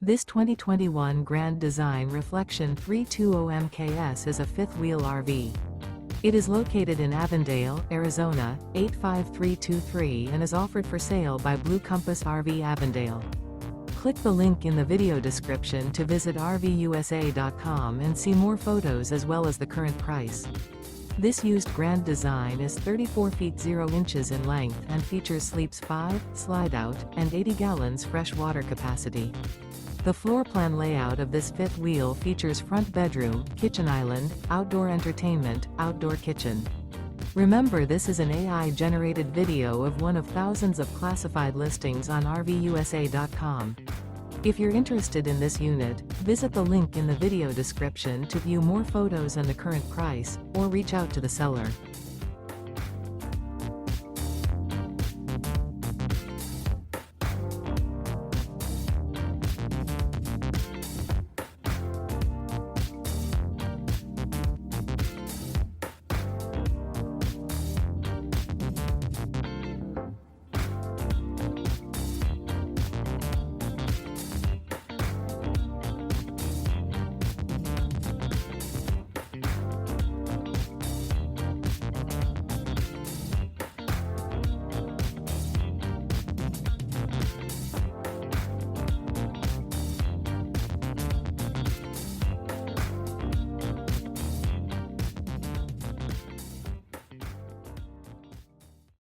This 2021 Grand Design Reflection 320 MKS is a fifth-wheel RV. It is located in Avondale, Arizona, 85323 and is offered for sale by Blue Compass RV Avondale. Click the link in the video description to visit RVUSA.com and see more photos as well as the current price. This used Grand Design is 34 feet 0 inches in length and features sleeps 5, slide-out, and 80 gallons fresh water capacity. The floor plan layout of this fifth wheel features front bedroom, kitchen island, outdoor entertainment, outdoor kitchen. Remember, this is an AI-generated video of one of thousands of classified listings on RVUSA.com. If you're interested in this unit, visit the link in the video description to view more photos and the current price, or reach out to the seller.